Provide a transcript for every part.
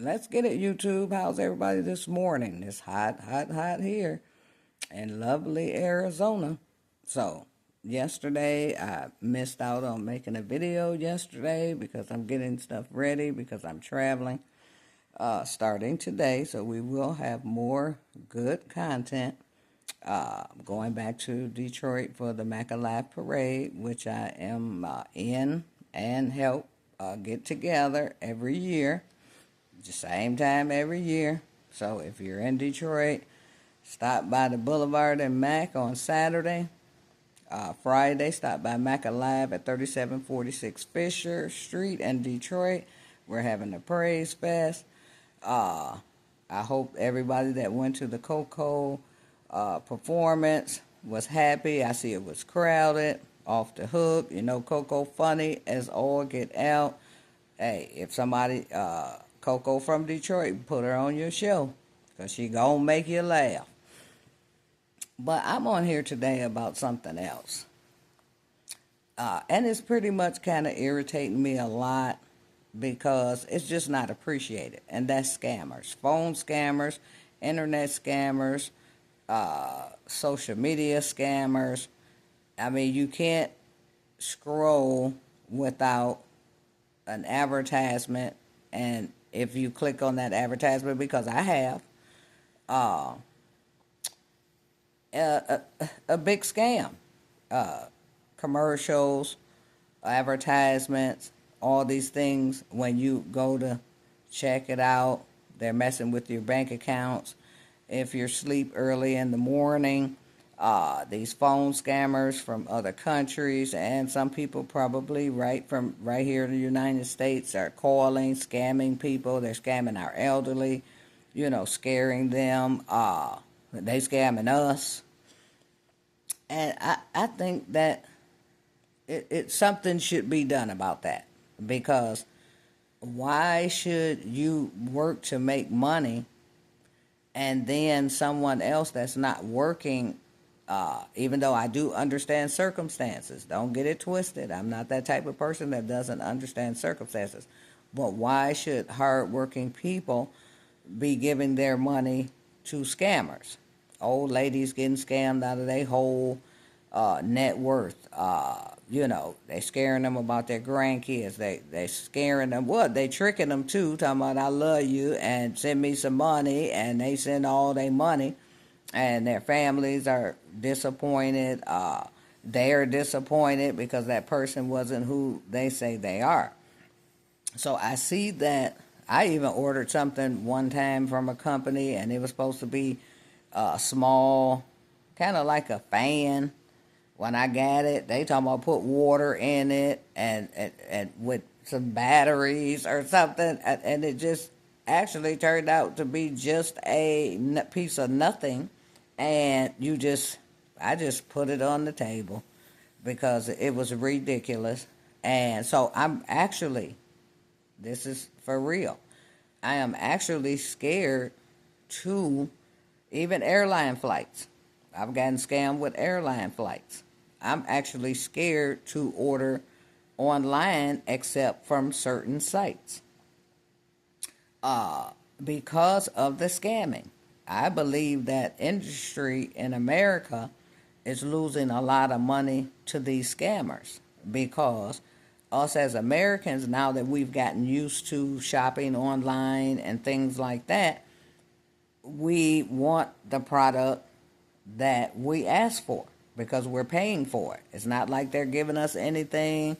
Let's get it, YouTube. How's everybody this morning? It's hot, hot, hot here in lovely Arizona. So, yesterday I missed out on making a video yesterday because I'm getting stuff ready because I'm traveling starting today. So, we will have more good content. Going back to Detroit for the Mac Alive Parade, which I am in and help get together every year. The same time every year. So if you're in Detroit, stop by the Boulevard and Mac on Saturday. Friday, stop by Mac Alive at 3746 Fisher Street in Detroit. We're having a praise fest. Uh, I hope everybody that went to the Coco performance was happy. I see it was crowded, off the hook. You know, Coco funny as all get out. Hey, if somebody, Coco from Detroit, put her on your show because she gonna make you laugh. But I'm on here today about something else. And it's pretty much kind of irritating me a lot because it's just not appreciated. And that's scammers, phone scammers, internet scammers, social media scammers. I mean, you can't scroll without an advertisement, and if you click on that advertisement, because I have, uh, a big scam. Commercials, advertisements, all these things, when you go to check it out, they're messing with your bank accounts. If you're asleep early in the morning, these phone scammers from other countries, and some people probably right here in the United States are calling, scamming people. They're scamming our elderly, scaring them. They scamming us. And I think that something should be done about that, because why should you work to make money and then someone else that's not working, even though I do understand circumstances, don't get it twisted, I'm not that type of person that doesn't understand circumstances, but why should hardworking people be giving their money to scammers? Old ladies getting scammed out of their whole net worth. They scaring them about their grandkids. They scaring them. What? They tricking them too, talking about I love you and send me some money, and they send all their money, and their families are disappointed. They're disappointed because that person wasn't who they say they are. So I see that. I even ordered something one time from a company, and it was supposed to be small, kind of like a fan. When I got it, they talking about put water in it and with some batteries or something, and it just actually turned out to be just a piece of nothing. And I just put it on the table because it was ridiculous. And so this is for real. I am actually scared to even airline flights. I've gotten scammed with airline flights. I'm actually scared to order online except from certain sites because of the scamming. I believe that industry in America is losing a lot of money to these scammers because us as Americans, now that we've gotten used to shopping online and things like that, we want the product that we ask for because we're paying for it. It's not like they're giving us anything.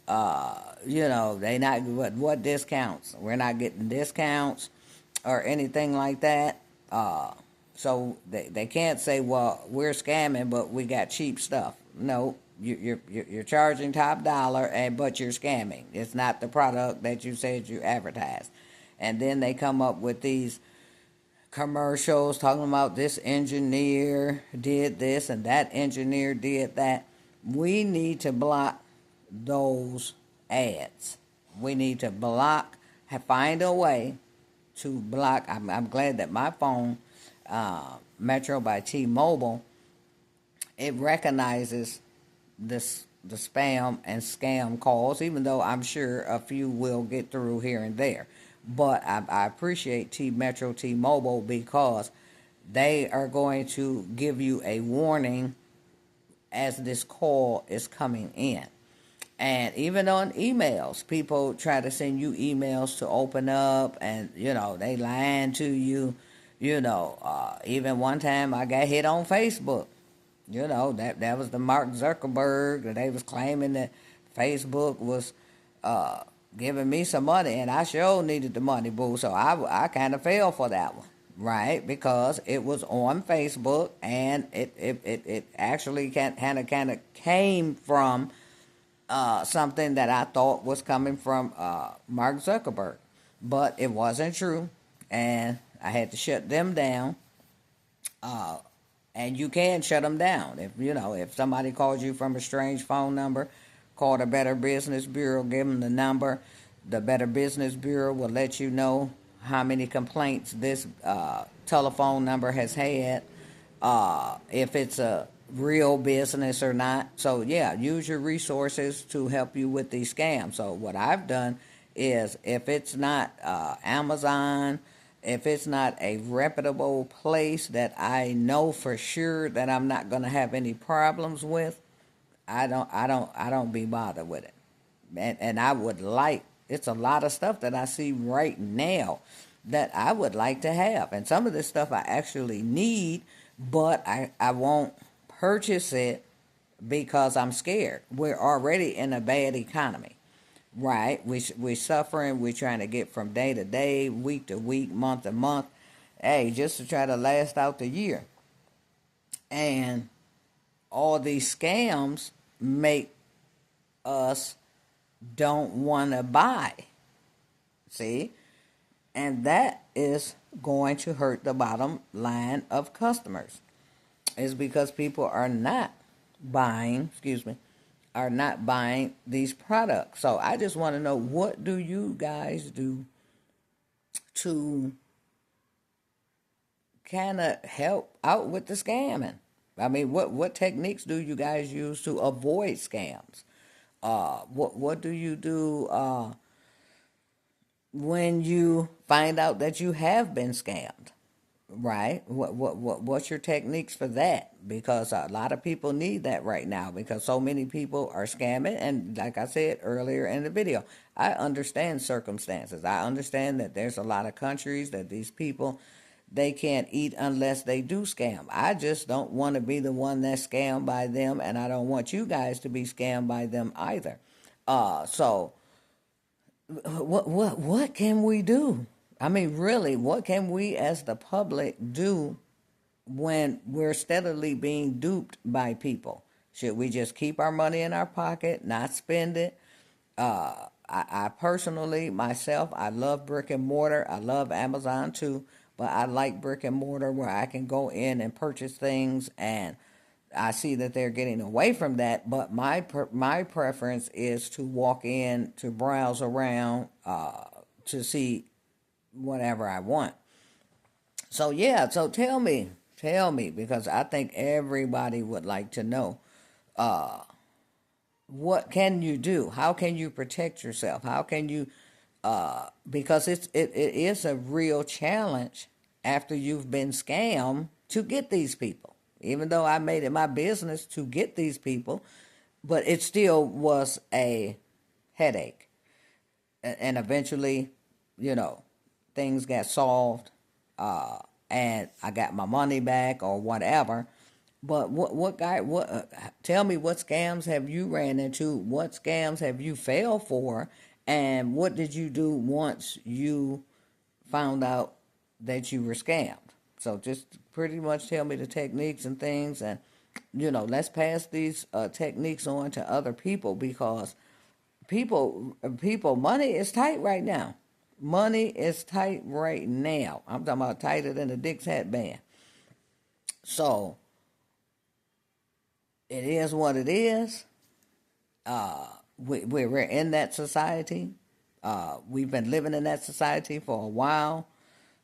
They not what discounts. We're not getting discounts or anything like that. So they can't say, well, we're scamming, but we got cheap stuff. No, you're charging top dollar, but you're scamming. It's not the product that you said you advertised. And then they come up with these commercials talking about this engineer did this and that engineer did that. We need to block those ads. We need to find a way to block. I'm glad that my phone, Metro by T-Mobile, it recognizes the spam and scam calls, even though I'm sure a few will get through here and there. But I appreciate Metro T-Mobile because they are going to give you a warning as this call is coming in. And even on emails, people try to send you emails to open up, and they lying to you. Even one time I got hit on Facebook. That was the Mark Zuckerberg, that they was claiming that Facebook was uh, giving me some money, and I sure needed the money, boo. So I kind of fell for that one, right? Because it was on Facebook, and it actually kind of came from something that I thought was coming from Mark Zuckerberg, but it wasn't true, and I had to shut them down. And you can shut them down if somebody calls you from a strange phone number. Call the Better Business Bureau, give them the number. The Better Business Bureau will let you know how many complaints this telephone number has had, if it's a real business or not. So yeah, use your resources to help you with these scams. So what I've done is, if it's not Amazon, if it's not a reputable place that I know for sure that I'm not going to have any problems with, I don't be bothered with it. And I would like, it's a lot of stuff that I see right now that I would like to have. And some of this stuff I actually need, but I won't purchase it because I'm scared. We're already in a bad economy, right? We're suffering. We're trying to get from day to day, week to week, month to month, hey, just to try to last out the year. And all these scams make us don't want to buy. See? And that is going to hurt the bottom line of customers. Is because people are not are not buying these products. So I just want to know, what do you guys do to kind of help out with the scamming? I mean, what techniques do you guys use to avoid scams? What do you do when you find out that you have been scammed? Right? What's your techniques for that? Because a lot of people need that right now, because so many people are scamming. And like I said earlier in the video, I understand circumstances. I understand that there's a lot of countries that these people, they can't eat unless they do scam. I just don't want to be the one that's scammed by them, and I don't want you guys to be scammed by them either. So what can we do? I mean, really, what can we as the public do when we're steadily being duped by people? Should we just keep our money in our pocket, not spend it? I personally, myself, I love brick and mortar. I love Amazon too, but I like brick and mortar where I can go in and purchase things, and I see that they're getting away from that. But my preference is to walk in, to browse around, to see whatever I want. So yeah, so tell me, because I think everybody would like to know, what can you do? How can you protect yourself? How can you, because it is a real challenge after you've been scammed to get these people. Even though I made it my business to get these people, but it still was a headache. And eventually, you know, things got solved, and I got my money back or whatever. But tell me, what scams have you ran into? What scams have you failed for? And what did you do once you found out that you were scammed? So just pretty much tell me the techniques and things, and let's pass these techniques on to other people, because money is tight right now. Money is tight right now. I'm talking about tighter than a Dick's hat band. So it is what it is. We're in that society. We've been living in that society for a while.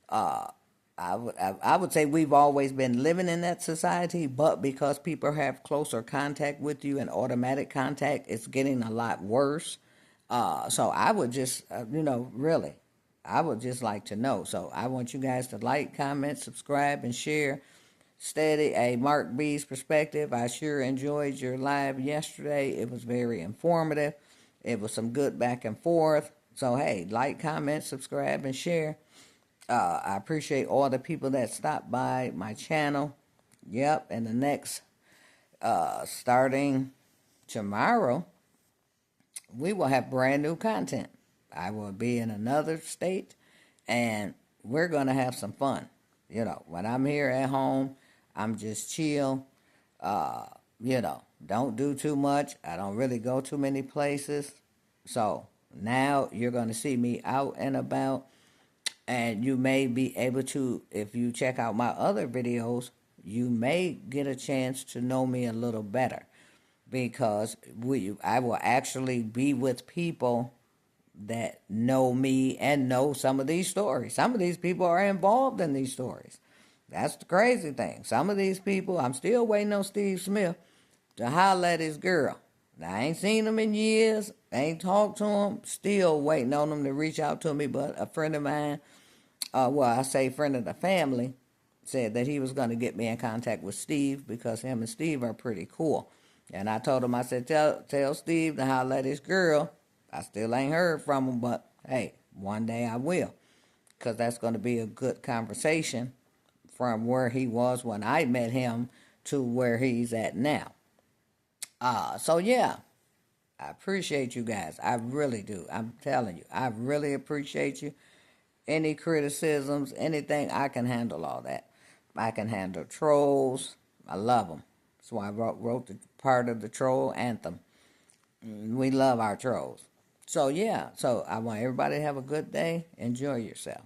I would say we've always been living in that society, but because people have closer contact with you and automatic contact, it's getting a lot worse. So I would just, really, I would just like to know. So I want you guys to like, comment, subscribe, and share. Steady a Mark B's perspective. I sure enjoyed your live yesterday. It was very informative. It was some good back and forth. So hey, like, comment, subscribe, and share. I appreciate all the people that stopped by my channel. Yep, and the next, starting tomorrow, we will have brand new content. I will be in another state, and we're going to have some fun. When I'm here at home, I'm just chill. Uh, don't do too much. I don't really go too many places. So now you're going to see me out and about, and you may be able to, if you check out my other videos, you may get a chance to know me a little better, because I will actually be with people that know me and know some of these stories. Some of these people are involved in these stories. That's the crazy thing. Some of these people, I'm still waiting on Steve Smith to holler at his girl. Now, I ain't seen him in years. I ain't talked to him. Still waiting on him to reach out to me. But a friend of mine, I say friend of the family, said that he was going to get me in contact with Steve, because him and Steve are pretty cool. And I told him, I said, tell Steve to holler at his girl. I still ain't heard from him, but hey, one day I will, because that's going to be a good conversation from where he was when I met him to where he's at now. So yeah, I appreciate you guys. I really do. I'm telling you, I really appreciate you. Any criticisms, anything, I can handle all that. I can handle trolls. I love them. That's why I wrote the part of the troll anthem. We love our trolls. So yeah, so I want everybody to have a good day. Enjoy yourself.